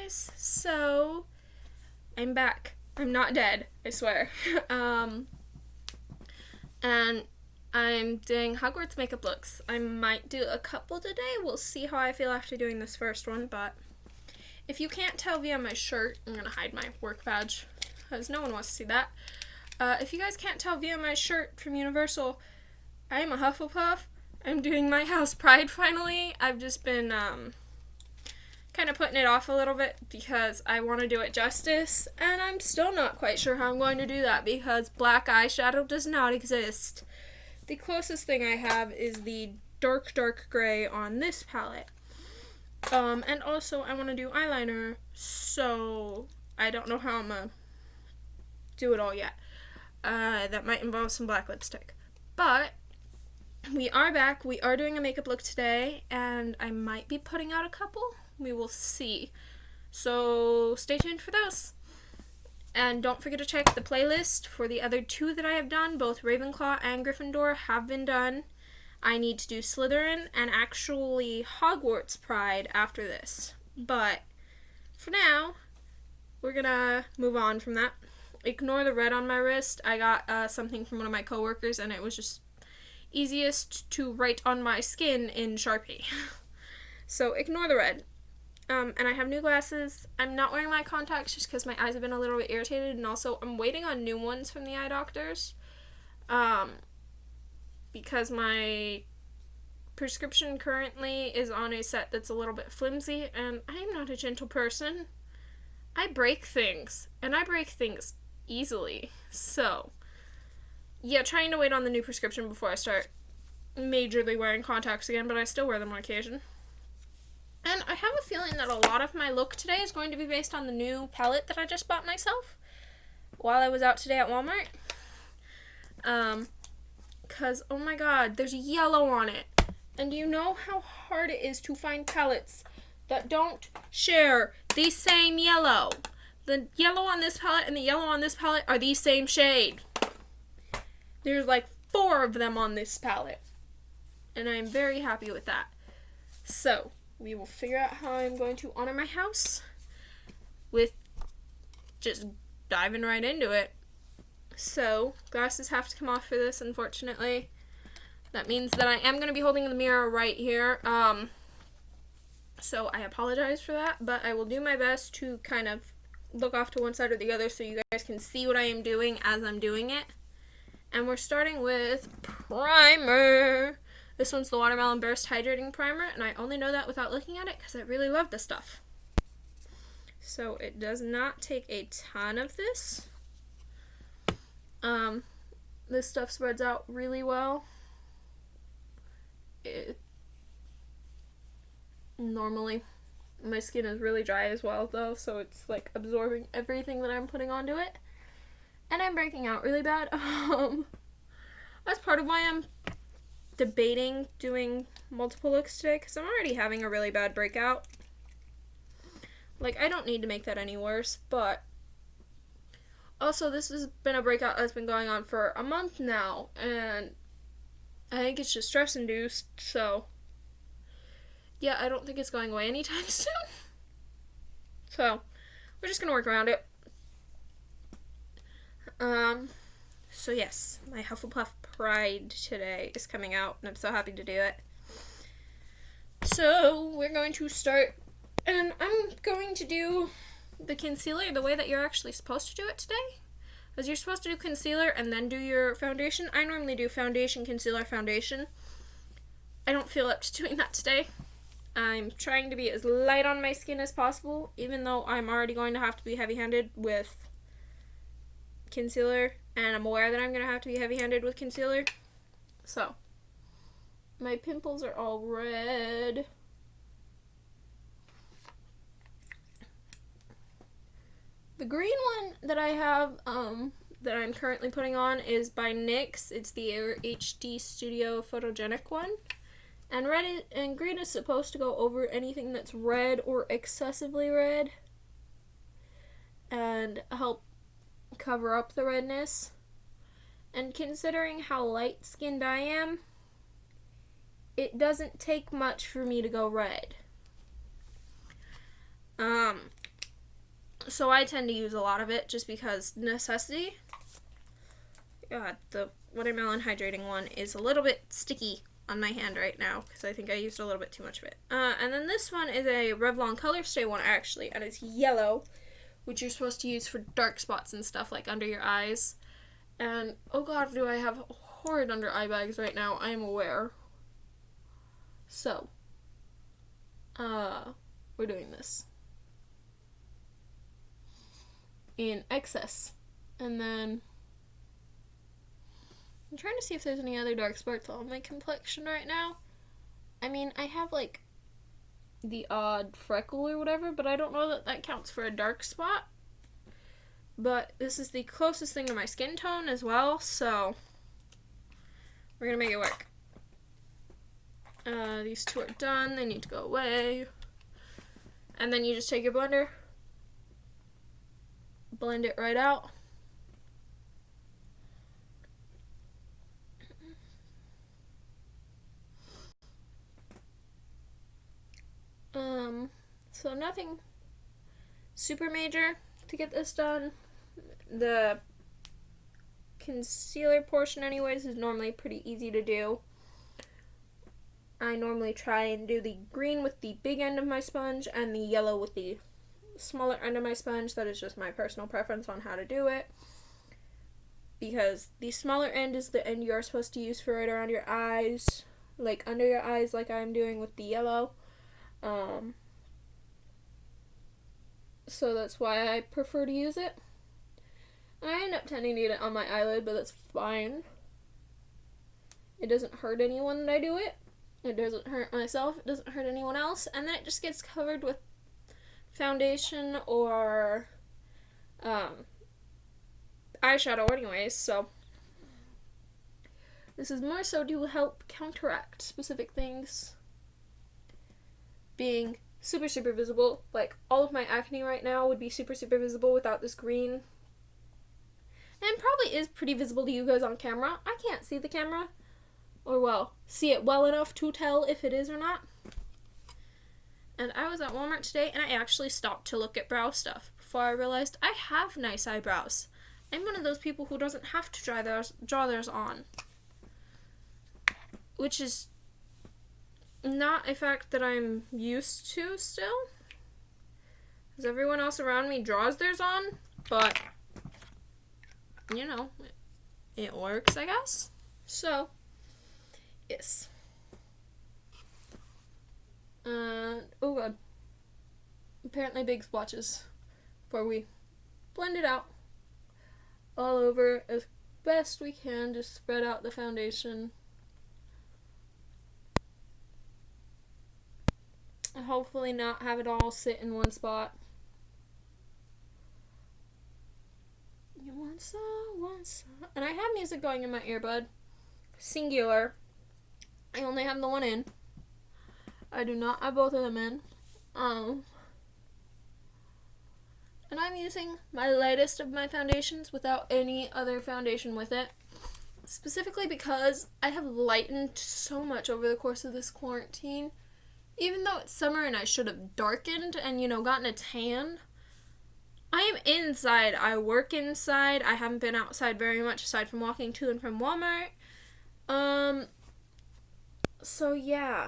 guys, so I'm back. I'm not dead, I swear. And I'm doing Hogwarts makeup looks. I might do a couple today. We'll see how I feel after doing this first one, but if you can't tell via my shirt, I'm gonna hide my work badge because no one wants to see that. If you guys can't tell via my shirt from Universal, I am a Hufflepuff. I'm doing my house pride finally. I've just been kind of putting it off a little bit because I want to do it justice, and I'm still not quite sure how I'm going to do that because black eyeshadow does not exist. The closest thing I have is the dark gray on this palette. And also I want to do eyeliner, so I don't know how I'm going to do it all yet. That might involve some black lipstick. But we are back. We are doing a makeup look today, and I might be putting out a couple. We will see. So stay tuned for those. And don't forget to check the playlist for the other two that I have done. Both Ravenclaw and Gryffindor have been done. I need to do Slytherin and actually Hogwarts Pride after this. But for now, we're gonna move on from that. Ignore the red on my wrist. I got something from one of my coworkers, and it was just easiest to write on my skin in Sharpie. So ignore the red. And I have new glasses. I'm not wearing my contacts just because my eyes have been a little bit irritated, and also I'm waiting on new ones from the eye doctors. Because my prescription currently is on a set that's a little bit flimsy, and I'm not a gentle person. I break things, and I break things easily. So, yeah, trying to wait on the new prescription before I start majorly wearing contacts again, but I still wear them on occasion. And I have a feeling that a lot of my look today is going to be based on the new palette that I just bought myself while I was out today at Walmart. Because, oh my god, there's yellow on it. And do you know how hard it is to find palettes that don't share the same yellow? The yellow on this palette and the yellow on this palette are the same shade. There's like 4 of them on this palette. And I'm very happy with that. So, we will figure out how I'm going to honor my house with just diving right into it. So, glasses have to come off for this, unfortunately. That means that I am going to be holding the mirror right here. So I apologize for that, but I will do my best to kind of look off to one side or the other so you guys can see what I am doing as I'm doing it. And we're starting with primer. This one's the Watermelon Burst Hydrating Primer, and I only know that without looking at it because I really love this stuff. So it does not take a ton of this. This stuff spreads out really well. Normally, my skin is really dry as well, though, so it's like absorbing everything that I'm putting onto it. And I'm breaking out really bad. That's part of why I'm debating doing multiple looks today, because I'm already having a really bad breakout. Like, I don't need to make that any worse, but also this has been a breakout that's been going on for a month now, and I think it's just stress induced, so yeah, I don't think it's going away anytime soon. So we're just gonna work around it. So yes, my Hufflepuff Pride today is coming out, and I'm so happy to do it. So we're going to start, and I'm going to do the concealer the way that you're actually supposed to do it today. Because you're supposed to do concealer and then do your foundation. I normally do foundation, concealer, foundation. I don't feel up to doing that today. I'm trying to be as light on my skin as possible, even though I'm already going to have to be heavy-handed with concealer, and I'm aware that I'm going to have to be heavy-handed with concealer. So, my pimples are all red. The green one that I have, that I'm currently putting on is by NYX. It's the HD Studio Photogenic one. And red and green is supposed to go over anything that's red or excessively red and help cover up the redness. And considering how light-skinned I am, it doesn't take much for me to go red. So I tend to use a lot of it just because necessity. God, the watermelon hydrating one is a little bit sticky on my hand right now because I think I used a little bit too much of it. And then this one is a Revlon Color Stay one actually, and it's yellow, which you're supposed to use for dark spots and stuff like under your eyes. And oh god, do I have horrid under eye bags right now, I am aware. So, we're doing this in excess. And then I'm trying to see if there's any other dark spots on my complexion right now. I mean, I have like the odd freckle or whatever, but I don't know that that counts for a dark spot. But this is the closest thing to my skin tone as well, so we're gonna make it work. These two are done, they need to go away. And then you just take your blender, blend it right out. So nothing super major to get this done. The concealer portion anyways is normally pretty easy to do. I normally try and do the green with the big end of my sponge and the yellow with the smaller end of my sponge. That is just my personal preference on how to do it, because the smaller end is the end you're supposed to use for right around your eyes, like under your eyes, like I'm doing with the yellow. So that's why I prefer to use it. I end up tending to get it on my eyelid, but that's fine. It doesn't hurt anyone that I do it. It doesn't hurt myself. It doesn't hurt anyone else. And then it just gets covered with foundation or eyeshadow anyways, so this is more so to help counteract specific things being super, super visible. Like, all of my acne right now would be super, super visible without this green. And probably is pretty visible to you guys on camera. I can't see the camera, or well, see it well enough to tell if it is or not. And I was at Walmart today, and I actually stopped to look at brow stuff before I realized I have nice eyebrows. I'm one of those people who doesn't have to draw theirs on. Which is not a fact that I'm used to still, because everyone else around me draws theirs on, but, you know, it works, I guess. So, yes. Oh god. Apparently big splotches before we blend it out all over as best we can. Just spread out the foundation. And hopefully not have it all sit in one spot. One song. And I have music going in my earbud. Singular. I only have the one in. I do not have both of them in. And I'm using my lightest of my foundations without any other foundation with it. Specifically because I have lightened so much over the course of this quarantine. Even though it's summer and I should have darkened and, you know, gotten a tan, I am inside. I work inside. I haven't been outside very much aside from walking to and from Walmart. So yeah.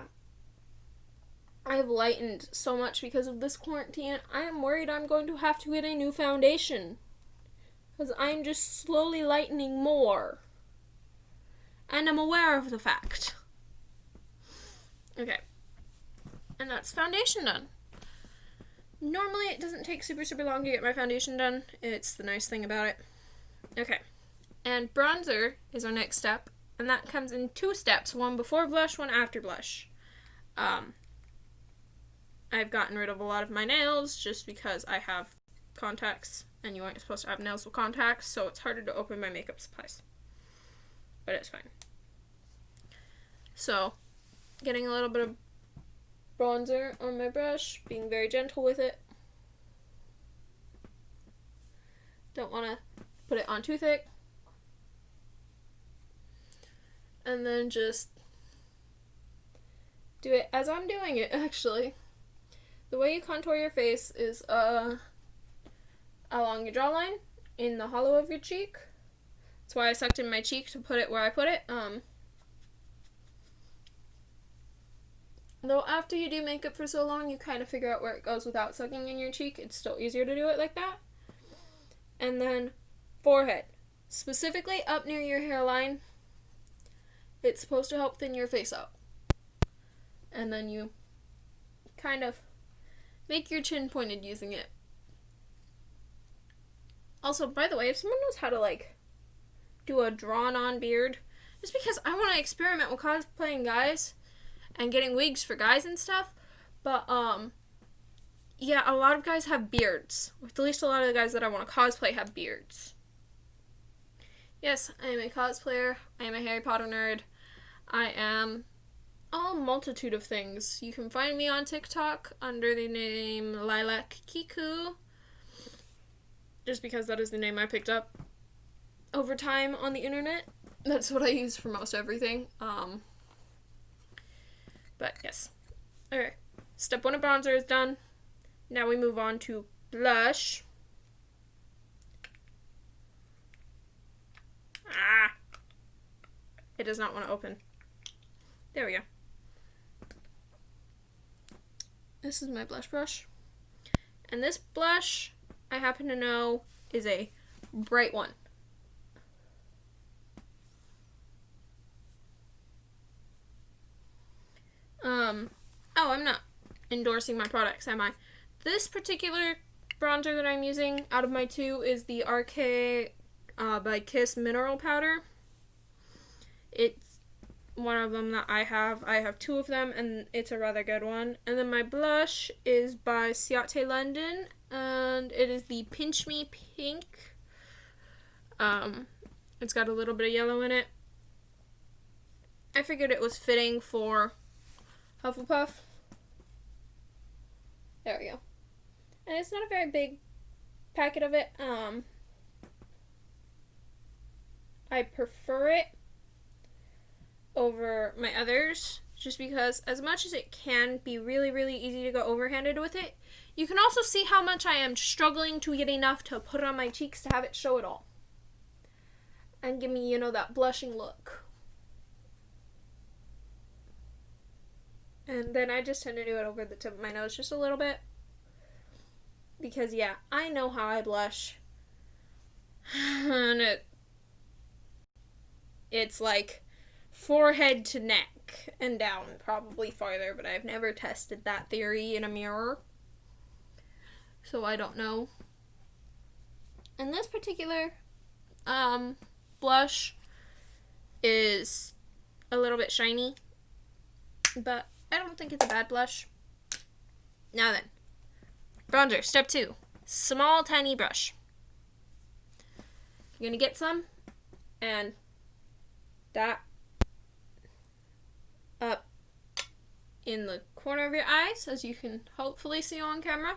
I have lightened so much because of this quarantine. I am worried I'm going to have to get a new foundation, because I'm just slowly lightening more. And I'm aware of the fact. Okay. And that's foundation done. Normally it doesn't take super, super long to get my foundation done. It's the nice thing about it. Okay. And bronzer is our next step. And that comes in 2 steps. One before blush, one after blush. I've gotten rid of a lot of my nails just because I have contacts. And you aren't supposed to have nails with contacts. So it's harder to open my makeup supplies. But it's fine. So, getting a little bit of bronzer on my brush, being very gentle with it. Don't want to put it on too thick. And then just do it as I'm doing it, actually. The way you contour your face is along your jawline, in the hollow of your cheek. That's why I sucked in my cheek to put it where I put it. Though after you do makeup for so long, you kind of figure out where it goes without sucking in your cheek. It's still easier to do it like that. And then forehead. Specifically up near your hairline. It's supposed to help thin your face out. And then you kind of make your chin pointed using it. Also, by the way, if someone knows how to, like, do a drawn-on beard, just because I want to experiment with cosplaying guys and getting wigs for guys and stuff, but, yeah, a lot of guys have beards. At least a lot of the guys that I want to cosplay have beards. Yes, I am a cosplayer. I am a Harry Potter nerd. I am a multitude of things. You can find me on TikTok under the name Lilac Kiku, just because that is the name I picked up over time on the internet. That's what I use for most everything. But yes. Okay. Step 1 of bronzer is done. Now we move on to blush. It does not want to open. There we go. This is my blush brush. And this blush, I happen to know, is a bright one. Oh, I'm not endorsing my products, am I? This particular bronzer that I'm using out of my 2 is the RK by Kiss Mineral Powder. It's one of them that I have. I have 2 of them, and it's a rather good one. And then my blush is by Ciate London, and it is the Pinch Me Pink. It's got a little bit of yellow in it. I figured it was fitting for Hufflepuff. There we go. And it's not a very big packet of it. I prefer it over my others, just because as much as it can be really, really easy to go overhanded with it, you can also see how much I am struggling to get enough to put it on my cheeks to have it show it all. And give me, that blushing look. And then I just tend to do it over the tip of my nose just a little bit. Because, yeah, I know how I blush. And it's like forehead to neck and down, probably farther, but I've never tested that theory in a mirror. So I don't know. And this particular blush is a little bit shiny, but I don't think it's a bad blush. Now then, bronzer, step 2. Small, tiny brush. You're going to get some, and dot up in the corner of your eyes, as you can hopefully see on camera.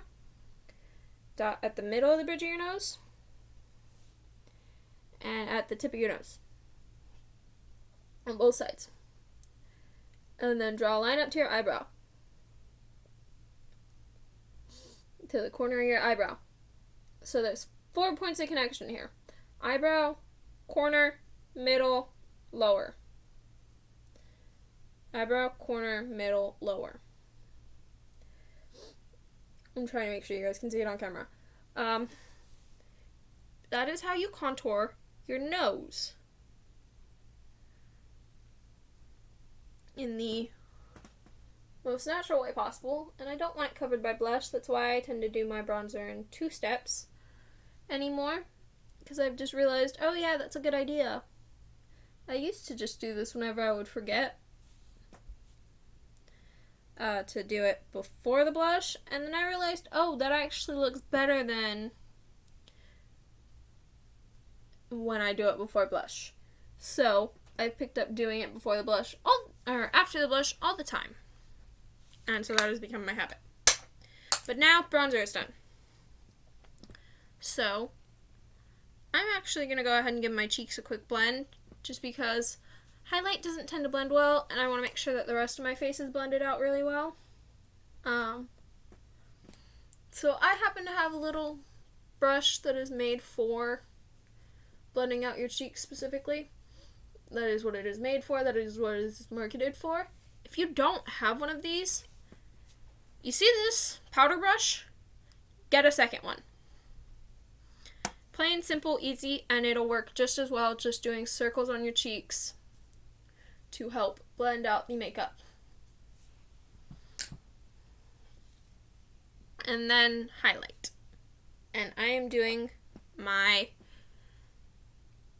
Dot at the middle of the bridge of your nose, and at the tip of your nose. On both sides. And then draw a line up to your eyebrow. To the corner of your eyebrow. So there's 4 points of connection here. Eyebrow, corner, middle, lower. Eyebrow, corner, middle, lower. I'm trying to make sure you guys can see it on camera. That is how you contour your nose. In the most natural way possible, and I don't want it covered by blush. That's why I tend to do my bronzer in 2 steps anymore, because I've just realized, oh yeah, that's a good idea. I used to just do this whenever I would forget to do it before the blush, and then I realized, oh, that actually looks better than when I do it before blush. So I picked up doing it before the blush, or after the blush, all the time. And so that has become my habit. But now, bronzer is done. So, I'm actually going to go ahead and give my cheeks a quick blend, just because highlight doesn't tend to blend well, and I want to make sure that the rest of my face is blended out really well. So I happen to have a little brush that is made for blending out your cheeks specifically. That is what it is made for. That is what it is marketed for. If you don't have one of these, you see this powder brush? Get a second one. Plain, simple, easy, and it'll work just as well just doing circles on your cheeks to help blend out the makeup. And then highlight. And I am doing my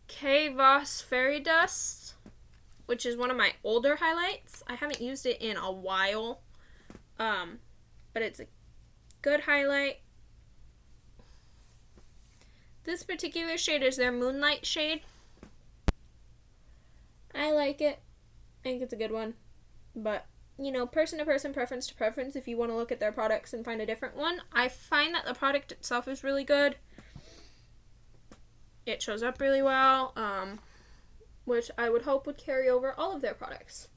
K. Voss Fairy Dust, which is one of my older highlights. I haven't used it in a while, but it's a good highlight. This particular shade is their Moonlight shade. I like it. I think it's a good one. But, you know, person to person, preference to preference, if you want to look at their products and find a different one. I find that the product itself is really good. It shows up really well, which I would hope would carry over all of their products.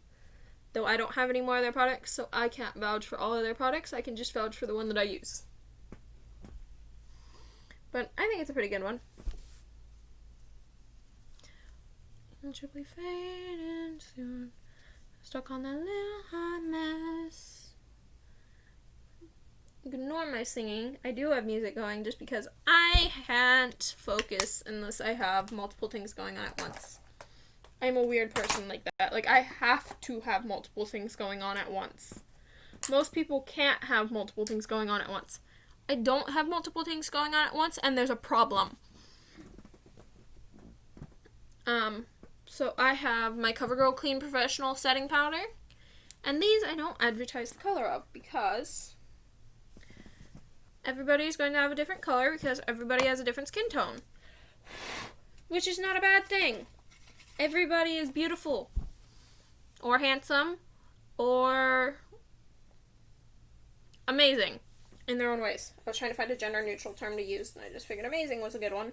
Though I don't have any more of their products, so I can't vouch for all of their products. I can just vouch for the one that I use. But I think it's a pretty good one. Inevitably fading soon. Stuck on that little hot mess. Ignore my singing. I do have music going just because I can't focus unless I have multiple things going on at once. I'm a weird person like that. Like, I have to have multiple things going on at once. Most people can't have multiple things going on at once. I don't have multiple things going on at once, and there's a problem. So I have my CoverGirl Clean Professional Setting Powder, and these I don't advertise the color of because everybody's going to have a different color because everybody has a different skin tone, which is not a bad thing. Everybody is beautiful, or handsome, or amazing in their own ways. I was trying to find a gender-neutral term to use, and I just figured amazing was a good one.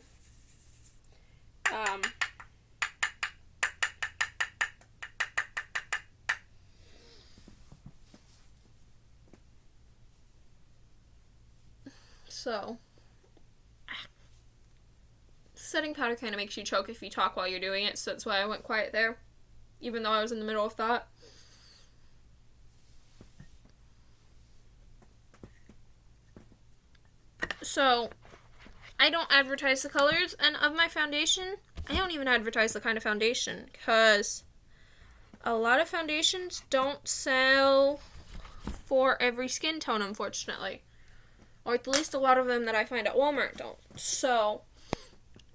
So, setting powder kind of makes you choke if you talk while you're doing it, so that's why I went quiet there, even though I was in the middle of thought. So, I don't advertise the colors, and of my foundation, I don't even advertise the kind of foundation, because a lot of foundations don't sell for every skin tone, unfortunately. Or at least a lot of them that I find at Walmart don't. So,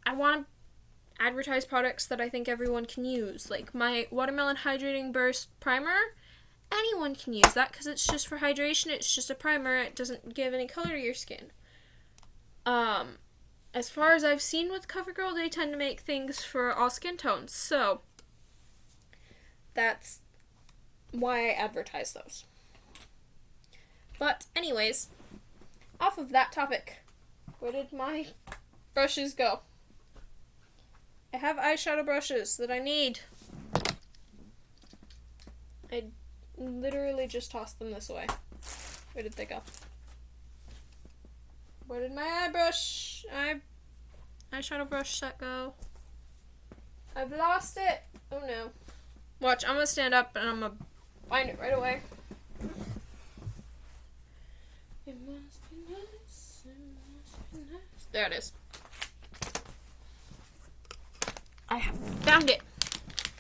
I want to advertise products that I think everyone can use. Like my Watermelon Hydrating Burst Primer. Anyone can use that because it's just for hydration. It's just a primer. It doesn't give any color to your skin. As far as I've seen with CoverGirl, they tend to make things for all skin tones. So, that's why I advertise those. But, anyways, off of that topic, where did my brushes go? I have eyeshadow brushes that I need. I literally just tossed them this way. Where did they go? Where did my eyeshadow brush set go? I've lost it. Oh no. Watch, I'm gonna stand up and I'm gonna find it right away. It must be nice. It must be nice. There it is. I have found it.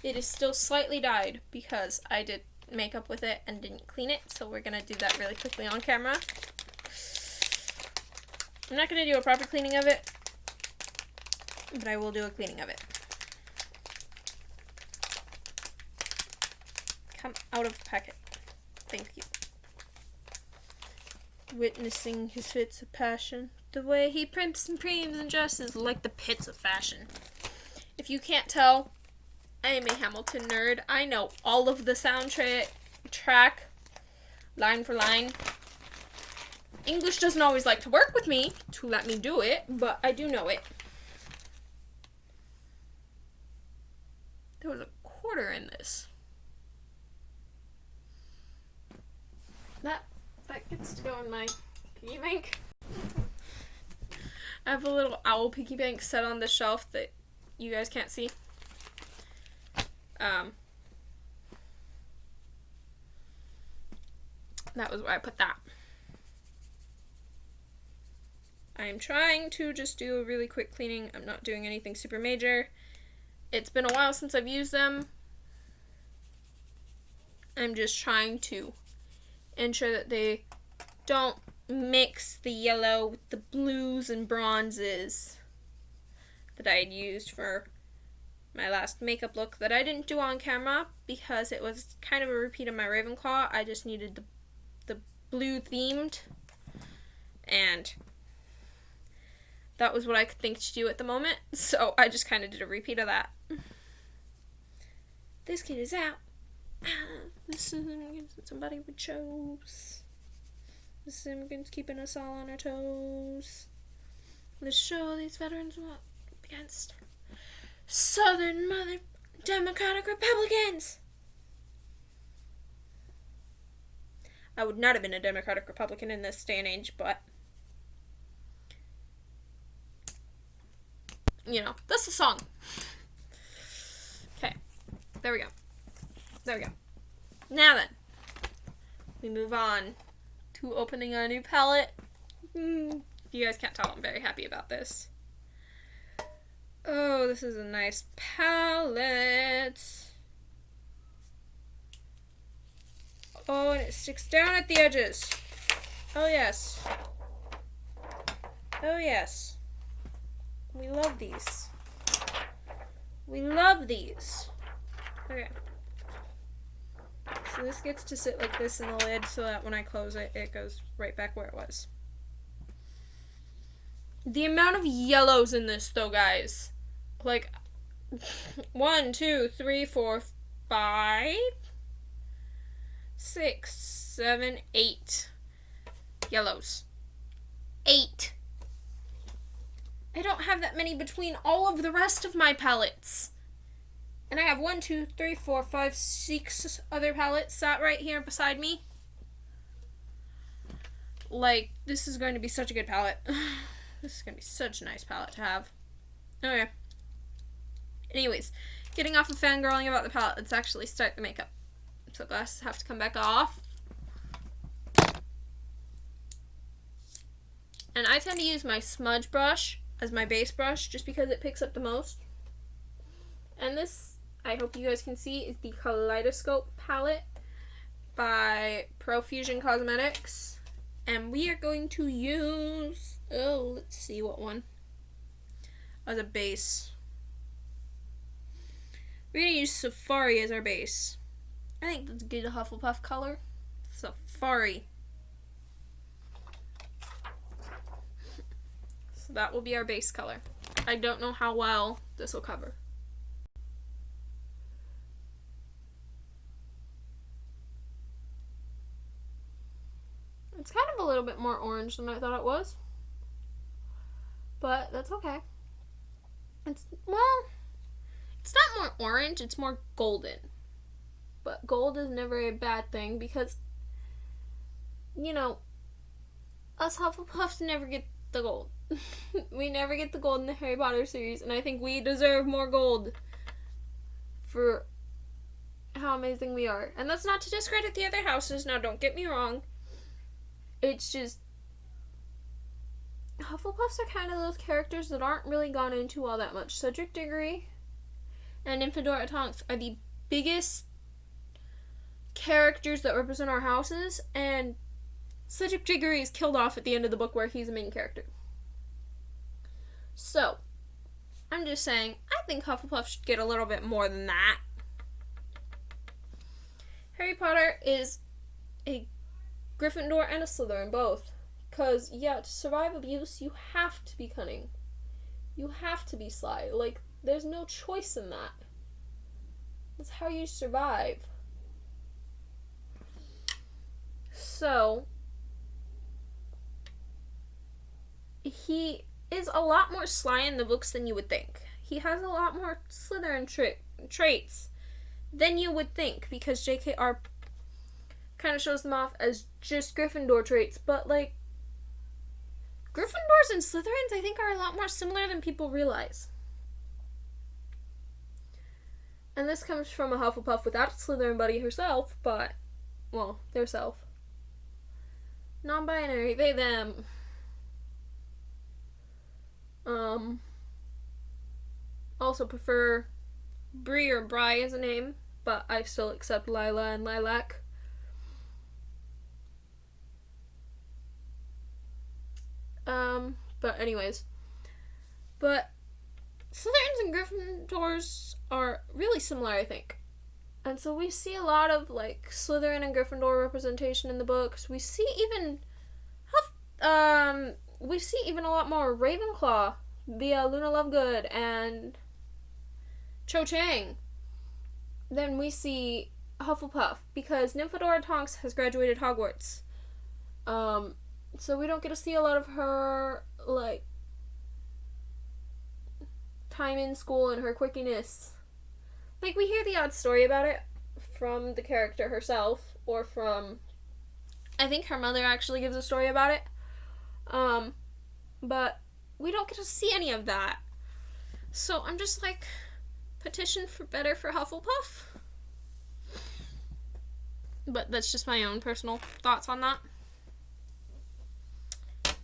It is still slightly dyed because I did makeup with it and didn't clean it, so we're gonna do that really quickly on camera. I'm not gonna do a proper cleaning of it, but I will do a cleaning of it. Come out of the packet. Thank you. Witnessing his fits of passion, the way he primps and preems and dresses like the pits of fashion. If you can't tell, I am a Hamilton nerd. I know all of the soundtrack, line for line. English doesn't always like to work with me to let me do it, but I do know it. There was a quarter in this. That gets to go in my piggy bank. I have a little owl piggy bank set on the shelf that you guys can't see. That was where I put that. I'm trying to just do a really quick cleaning. I'm not doing anything super major. It's been a while since I've used them. I'm just trying to ensure that they don't mix the yellow with the blues and bronzes that I had used for my last makeup look that I didn't do on camera because it was kind of a repeat of my Ravenclaw. I just needed the blue themed, and that was what I could think to do at the moment, so I just kind of did a repeat of that. This kid is out. This is somebody with chose. This immigrant's keeping us all on our toes. Let's show these veterans what against Southern Mother Democratic Republicans. I would not have been a Democratic Republican in this day and age, but you know, that's the song. Okay, there we go. There we go. Now then, we move on to opening our new palette. You guys can't tell, I'm very happy about this. Oh, this is a nice palette. Oh, and it sticks down at the edges. Oh, yes. Oh, yes. We love these. We love these. Okay. So this gets to sit like this in the lid so that when I close it, it goes right back where it was. The amount of yellows in this, though, guys. Like, 1, 2, 3, 4, 5... 6, 7, 8 yellows. 8. I don't have that many between all of the rest of my palettes. And I have 1, 2, 3, 4, 5, 6 other palettes sat right here beside me. Like, this is going to be such a good palette. This is going to be such a nice palette to have. Okay. Anyways, getting off of fangirling about the palette, let's actually start the makeup. So glasses have to come back off. And I tend to use my smudge brush as my base brush just because it picks up the most. And this, I hope you guys can see, is the Kaleidoscope palette by Profusion Cosmetics. And we are going to use, let's see what one, as a base. We're going to use Safari as our base. I think that's a good Hufflepuff color. Safari. So that will be our base color. I don't know how well this will cover. It's kind of a little bit more orange than I thought it was. But that's okay. It's not more orange, it's more golden. But gold is never a bad thing because, you know, us Hufflepuffs never get the gold. We never get the gold in the Harry Potter series, and I think we deserve more gold for how amazing we are. And that's not to discredit the other houses, now don't get me wrong. It's just, Hufflepuffs are kind of those characters that aren't really gone into all that much. Cedric Diggory and Nymphadora Tonks are the biggest characters that represent our houses, and Cedric Diggory is killed off at the end of the book where he's a main character. So, I'm just saying, I think Hufflepuff should get a little bit more than that. Harry Potter is a Gryffindor and a Slytherin both. Because, yeah, to survive abuse, you have to be cunning. You have to be sly. Like, there's no choice in that. That's how you survive. So, he is a lot more sly in the books than you would think. He has a lot more Slytherin traits than you would think, because JKR kind of shows them off as just Gryffindor traits, but, like, Gryffindors and Slytherins, I think, are a lot more similar than people realize. And this comes from a Hufflepuff without a Slytherin buddy herself, but, well, their self. Non-binary, they, them. Also prefer Bree or Bri as a name, but I still accept Lila and Lilac. But anyways. But Slytherins and Gryffindors are really similar, I think. And so we see a lot of, like, Slytherin and Gryffindor representation in the books. We see even a lot more Ravenclaw via Luna Lovegood and Cho Chang than we see Hufflepuff, because Nymphadora Tonks has graduated Hogwarts. So we don't get to see a lot of her, like, time in school and her quirkiness. Like, we hear the odd story about it from the character herself, or from, I think her mother actually gives a story about it. But we don't get to see any of that. So I'm just like, petition for better for Hufflepuff. But that's just my own personal thoughts on that.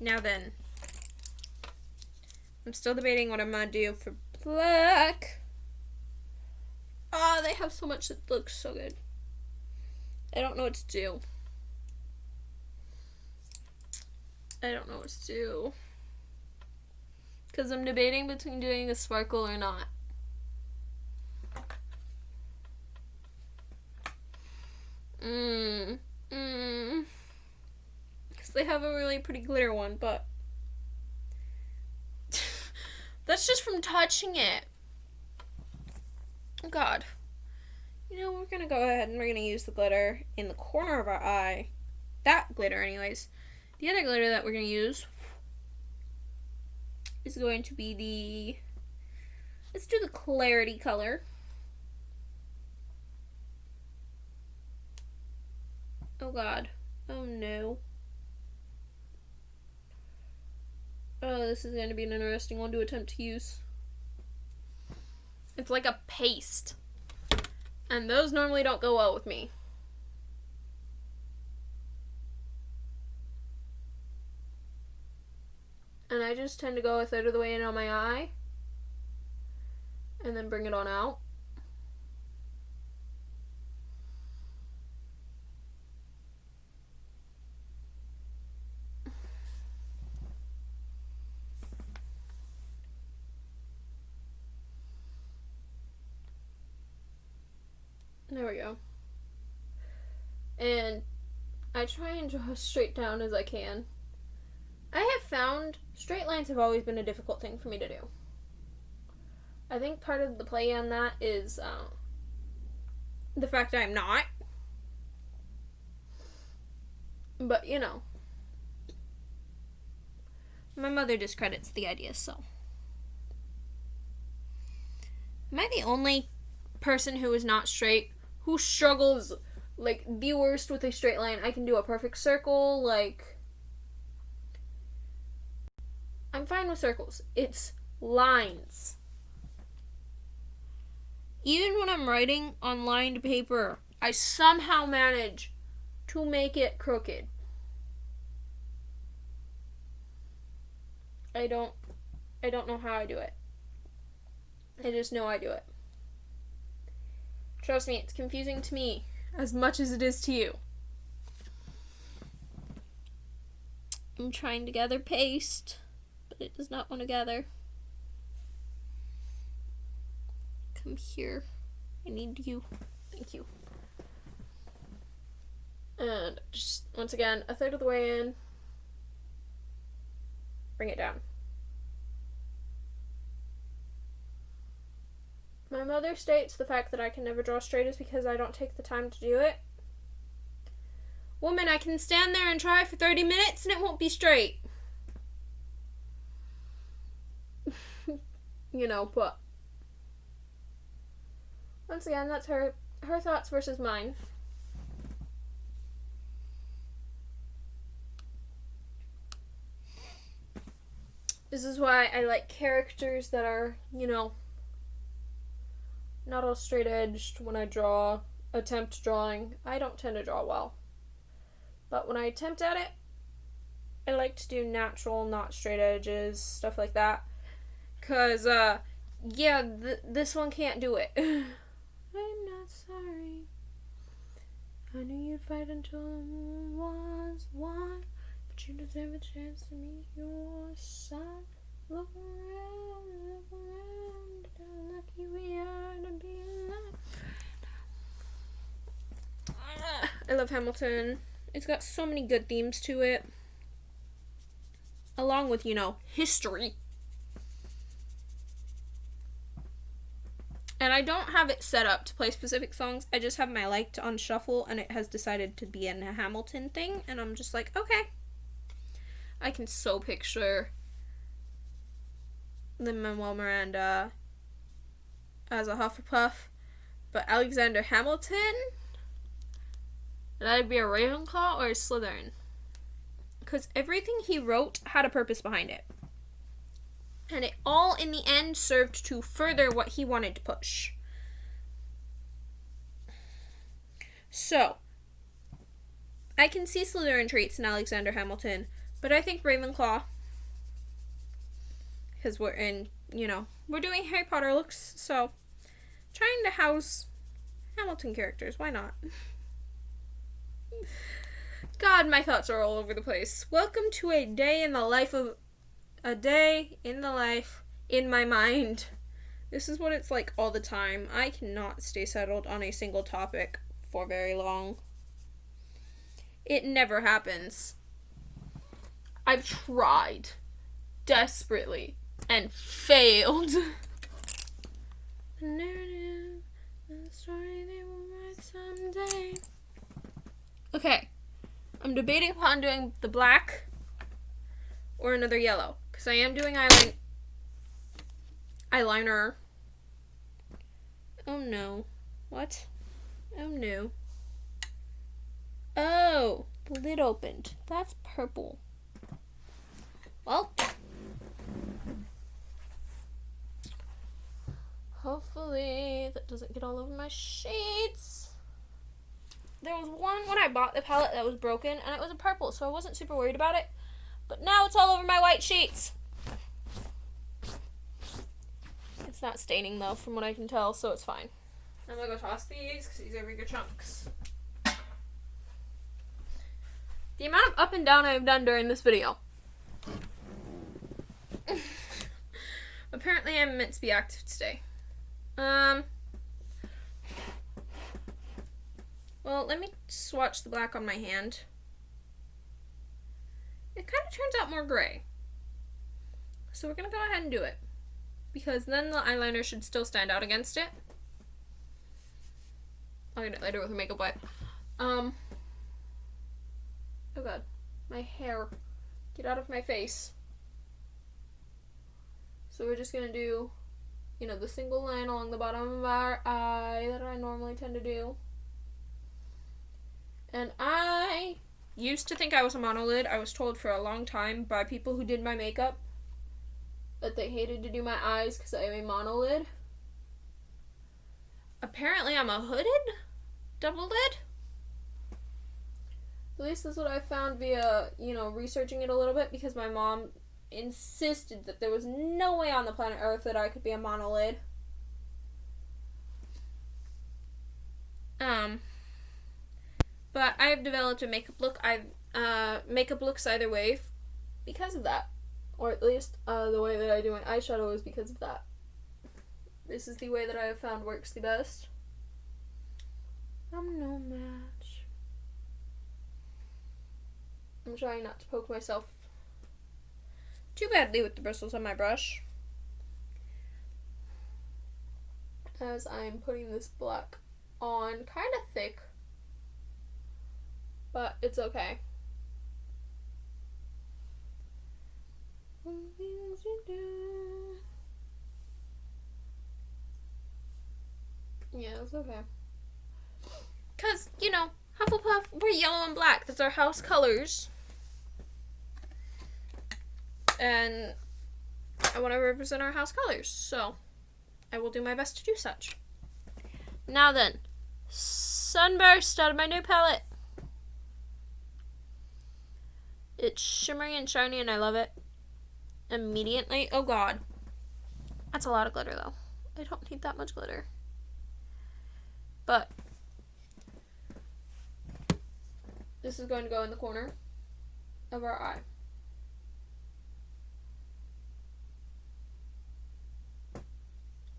Now then, I'm still debating what I'm gonna do for black. They have so much that looks so good. I don't know what to do. Because I'm debating between doing a sparkle or not. Because they have a really pretty glitter one, but that's just from touching it. Oh God. You know, we're gonna go ahead and we're gonna use the glitter in the corner of our eye. That glitter, anyways. The other glitter that we're gonna use is going to be let's do the clarity color. Oh God. Oh no. Oh, this is going to be an interesting one to attempt to use. It's like a paste. And those normally don't go well with me. And I just tend to go a third of the way in on my eye. And then bring it on out. There we go. And I try and draw as straight down as I can. I have found straight lines have always been a difficult thing for me to do. I think part of the play on that is the fact that I'm not. But, you know. My mother discredits the idea, so. Am I the only person who is not straight who struggles, like, the worst with a straight line? I can do a perfect circle, like, I'm fine with circles. It's lines. Even when I'm writing on lined paper, I somehow manage to make it crooked. I don't know how I do it. I just know I do it. Trust me, it's confusing to me as much as it is to you. I'm trying to gather paste, but it does not want to gather. Come here. I need you. Thank you. And just, once again, a third of the way in. Bring it down. My mother states the fact that I can never draw straight is because I don't take the time to do it. Woman, I can stand there and try for 30 minutes and it won't be straight. You know, but once again, that's her thoughts versus mine. This is why I like characters that are, not all straight edged when I attempt drawing. I don't tend to draw well. But when I attempt at it, I like to do natural, not straight edges, stuff like that. Because, this one can't do it. I'm not sorry. I knew you'd fight until the moon was won. But you deserve a chance to meet your son. Look around, how lucky we are to be alive. I love Hamilton. It's got so many good themes to it. Along with, history. And I don't have it set up to play specific songs. I just have my liked on shuffle, and it has decided to be a Hamilton thing. And I'm just like, okay. I can so picture Lin-Manuel Miranda as a Hufflepuff. But Alexander Hamilton? Would I be a Ravenclaw or a Slytherin? Because everything he wrote had a purpose behind it. And it all, in the end, served to further what he wanted to push. So, I can see Slytherin traits in Alexander Hamilton, but I think Ravenclaw, because we're we're doing Harry Potter looks, so trying to house Hamilton characters, why not? God, my thoughts are all over the place. Welcome to a day in the life in my mind. This is what it's like all the time. I cannot stay settled on a single topic for very long. It never happens. I've tried desperately and failed. The narrative, the story they will write someday. Okay, I'm debating upon doing the black or another yellow, because I am doing eyeliner. Oh no. What? Oh no. Oh, the lid opened. That's purple. Well, hopefully that doesn't get all over my sheets. There was one when I bought the palette that was broken, and it was a purple, so I wasn't super worried about it. But now it's all over my white sheets. It's not staining, though, from what I can tell, so it's fine. I'm going to go toss these, because these are bigger chunks. The amount of up and down I have done during this video. Apparently I'm meant to be active today. Well, let me swatch the black on my hand. It kind of turns out more gray. So we're going to go ahead and do it. Because then the eyeliner should still stand out against it. I'll get it later with a makeup wipe. Oh god. My hair. Get out of my face. So we're just going to do, the single line along the bottom of our eye that I normally tend to do. And I used to think I was a monolid. I was told for a long time by people who did my makeup that they hated to do my eyes because I am a monolid. Apparently I'm a hooded double lid. At least that's what I found via, researching it a little bit, because my mom insisted that there was no way on the planet Earth that I could be a monolid. But I have developed a makeup look. Makeup looks either way because of that. Or at least the way that I do my eyeshadow is because of that. This is the way that I have found works the best. I'm no match. I'm trying not to poke myself too badly with the bristles on my brush, as I'm putting this black on kind of thick, but it's okay. Yeah, it's okay. Because, Hufflepuff, we're yellow and black. That's our house colors. And I want to represent our house colors, so I will do my best to do such. Now then, Sunburst out of my new palette. It's shimmery and shiny and I love it immediately. Oh god. That's a lot of glitter though. I don't need that much glitter. But this is going to go in the corner of our eye.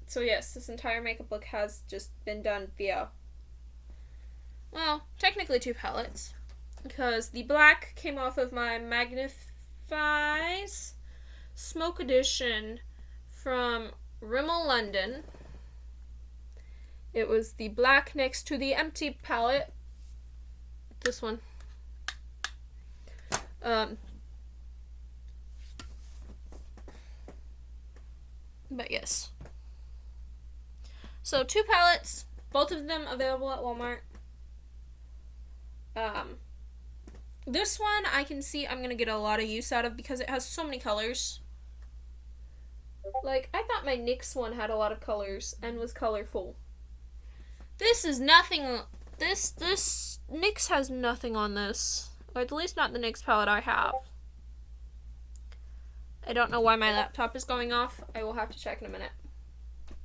So yes, this entire makeup look has just been done via, well, technically 2 palettes. Because the black came off of my Magnifies Smoke Edition from Rimmel London. It was the black next to the empty palette. This one. But yes. So 2 palettes, both of them available at Walmart. This one I can see I'm gonna get a lot of use out of because it has so many colors. Like, I thought my NYX one had a lot of colors and was colorful. This is nothing. This NYX has nothing on this. Or at least not the NYX palette I have. I don't know why my laptop is going off. I will have to check in a minute.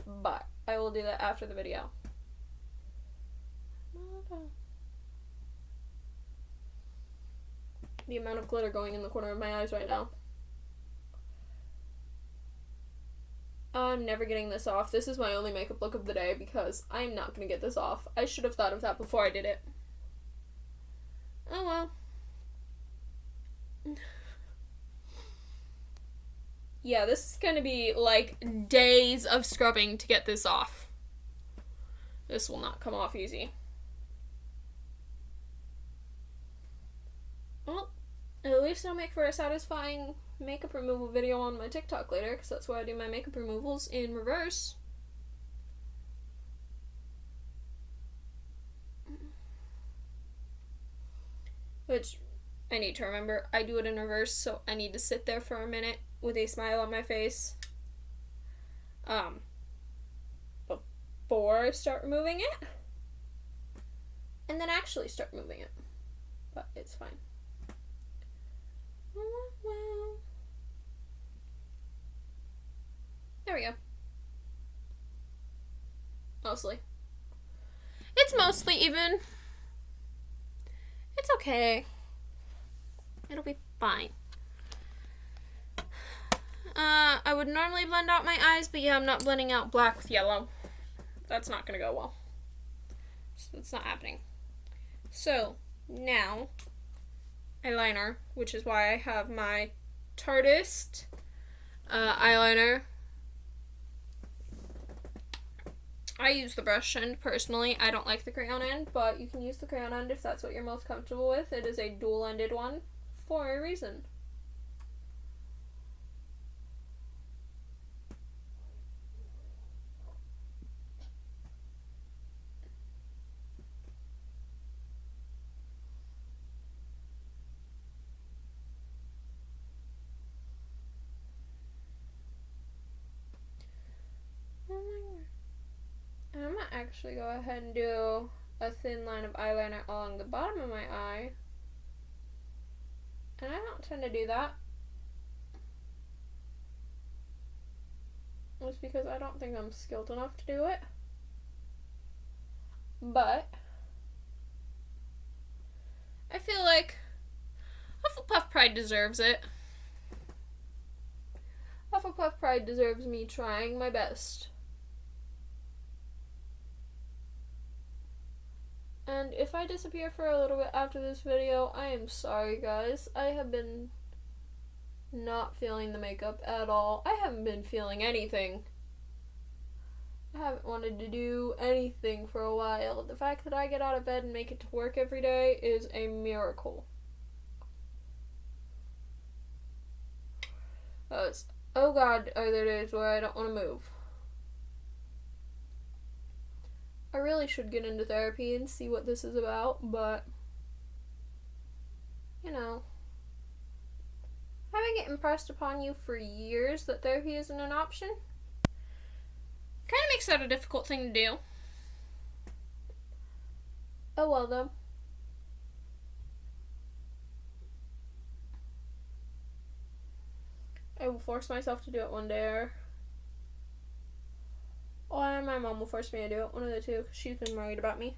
But I will do that after the video. The amount of glitter going in the corner of my eyes right now. I'm never getting this off. This is my only makeup look of the day because I'm not going to get this off. I should have thought of that before I did it. Oh well. Yeah, this is going to be like days of scrubbing to get this off. This will not come off easy. Well, at least I'll make for a satisfying makeup removal video on my TikTok later, because that's where I do my makeup removals in reverse. Which, I need to remember, I do it in reverse, so I need to sit there for a minute with a smile on my face. Before I start removing it. And then actually start moving it. But it's fine. There we go. Mostly. It's mostly even. It's okay. It'll be fine. I would normally blend out my eyes, but yeah, I'm not blending out black with yellow. That's not gonna go well. So it's not happening. So, now, eyeliner, which is why I have my Tartist eyeliner. I use the brush end personally. I don't like the crayon end, but you can use the crayon end if that's what you're most comfortable with. It is a dual-ended one for a reason. I'm gonna actually go ahead and do a thin line of eyeliner along the bottom of my eye. And I don't tend to do that. It's because I don't think I'm skilled enough to do it. But I feel like Hufflepuff Pride deserves it. Hufflepuff Pride deserves me trying my best. And if I disappear for a little bit after this video, I am sorry, guys. I have been not feeling the makeup at all. I haven't been feeling anything. I haven't wanted to do anything for a while. The fact that I get out of bed and make it to work every day is a miracle. Oh god, are there days where I don't want to move. I really should get into therapy and see what this is about, but, you know, I having it impressed upon you for years that therapy isn't an option kind of makes that a difficult thing to do. Oh well, though. I will force myself to do it one day, or my mom will force me to do it. One of the two, because she's been worried about me.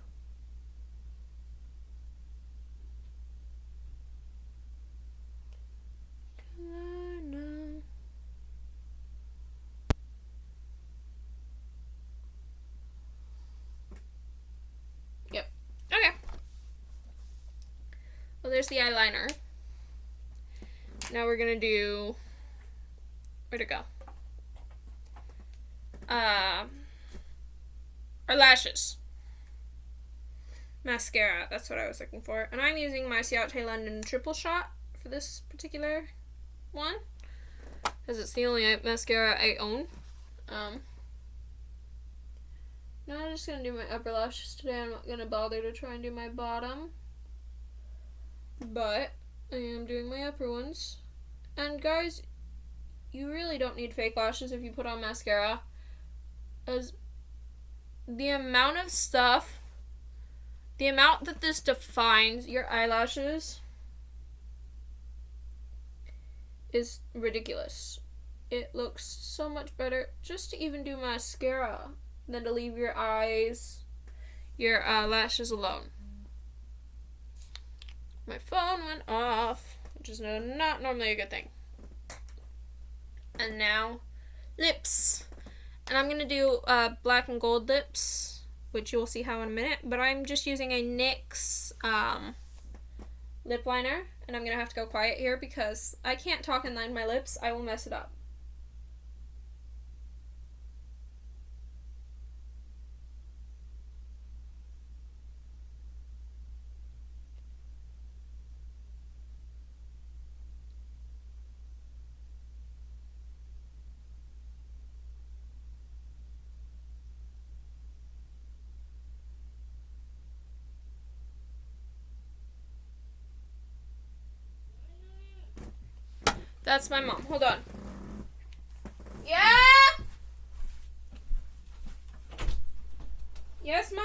Yep. Okay. Well, there's the eyeliner. Now we're gonna do... Where'd it go? Our lashes. Mascara, that's what I was looking for. And I'm using my Ciate London Triple Shot for this particular one, because it's the only mascara I own. Now I'm just gonna do my upper lashes today. I'm not gonna bother to try and do my bottom, but I am doing my upper ones. And guys, you really don't need fake lashes if you put on mascara, as the amount of stuff, the amount that this defines your eyelashes is ridiculous. It looks so much better just to even do mascara than to leave your lashes alone. My phone went off, which is not normally a good thing. And now, lips. And I'm going to do black and gold lips, which you will see how in a minute. But I'm just using a NYX lip liner. And I'm going to have to go quiet here because I can't talk and line my lips. I will mess it up. That's my mom. Hold on. Yeah? Yes, Mom?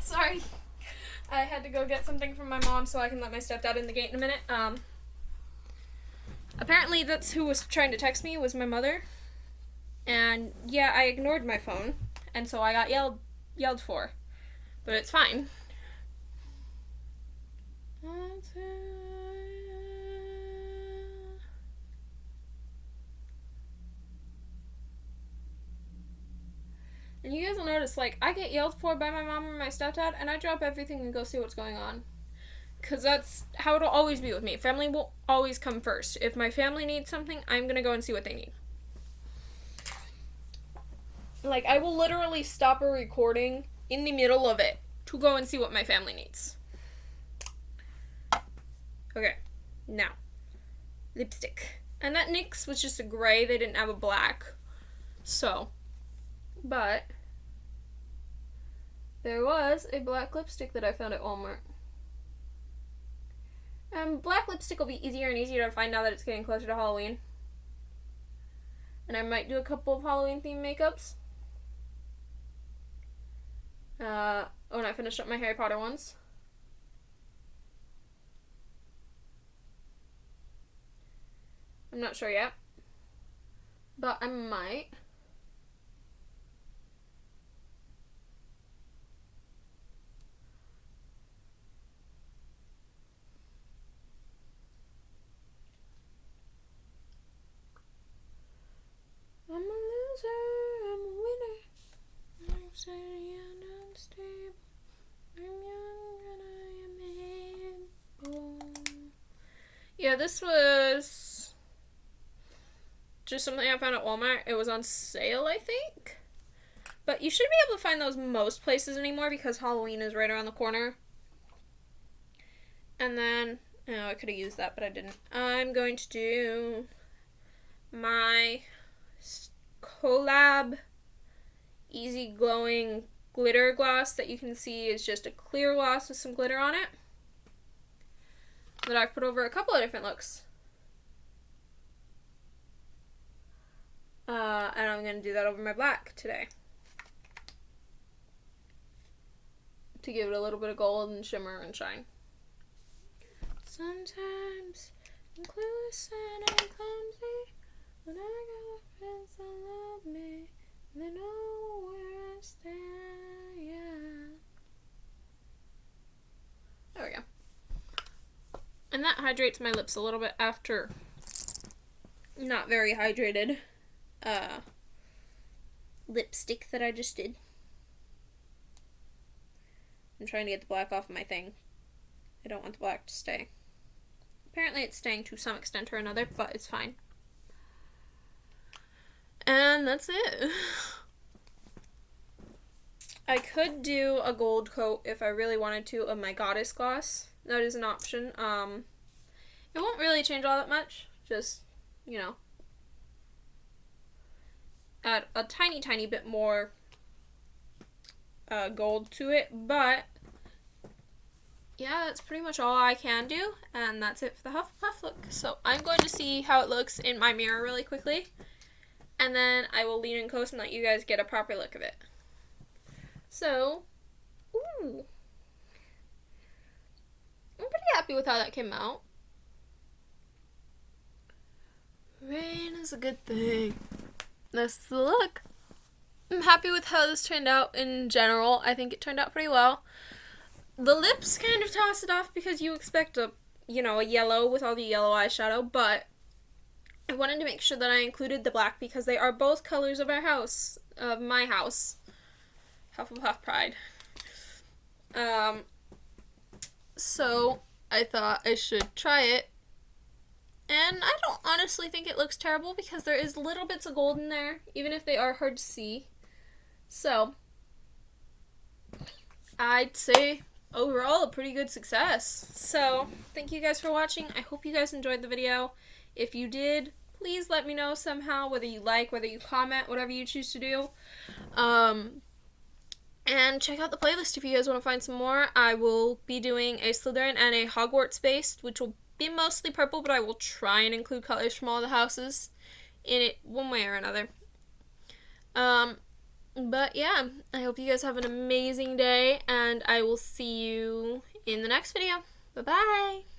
Sorry. I had to go get something from my mom so I can let my stepdad in the gate in a minute. Apparently that's who was trying to text me, was my mother. And yeah, I ignored my phone, and so I got yelled for. But it's fine. And you guys will notice, like, I get yelled for by my mom or my stepdad, and I drop everything and go see what's going on. Because that's how it'll always be with me. Family will always come first. If my family needs something, I'm going to go and see what they need. Like, I will literally stop a recording in the middle of it to go and see what my family needs. Okay, now, lipstick. And that NYX was just a gray. They didn't have a black. So, but there was a black lipstick that I found at Walmart. Black lipstick will be easier and easier to find now that it's getting closer to Halloween. And I might do a couple of Halloween themed makeups. When I finish up my Harry Potter ones. I'm not sure yet. But I might. Yeah, this was just something I found at Walmart. It was on sale, I think. But you should be able to find those most places anymore because Halloween is right around the corner. And then, I could have used that, but I didn't. I'm going to do my collab easy glowing glitter gloss that you can see is just a clear gloss with some glitter on it that I've put over a couple of different looks. And I'm going to do that over my black today to give it a little bit of gold and shimmer and shine. Sometimes I'm clueless and I'm clumsy, but I got friends that love me, and they know where I stand, yeah. There we go. And that hydrates my lips a little bit after not very hydrated lipstick that I just did. I'm trying to get the black off of my thing. I don't want the black to stay. Apparently it's staying to some extent or another, but it's fine. And that's it. I could do a gold coat if I really wanted to of my goddess gloss. That is an option. It won't really change all that much. Just, add a tiny, tiny bit more gold to it. But yeah, that's pretty much all I can do, and that's it for the Hufflepuff look. So I'm going to see how it looks in my mirror really quickly, and then I will lean in close and let you guys get a proper look of it. So, ooh, I'm pretty happy with how that came out. Rain is a good thing. That's the look. I'm happy with how this turned out in general. I think it turned out pretty well. The lips kind of toss it off because you expect a yellow with all the yellow eyeshadow, but I wanted to make sure that I included the black because they are both colors of our house, of my house, Hufflepuff Pride. So I thought I should try it, and I don't honestly think it looks terrible because there is little bits of gold in there, even if they are hard to see. So I'd say overall a pretty good success. So thank you guys for watching. I hope you guys enjoyed the video. If you did, please let me know somehow, whether you like, whether you comment, whatever you choose to do. And check out the playlist if you guys want to find some more. I will be doing a Slytherin and a Hogwarts based, which will be mostly purple, but I will try and include colors from all the houses in it one way or another. But yeah, I hope you guys have an amazing day, and I will see you in the next video. Bye-bye!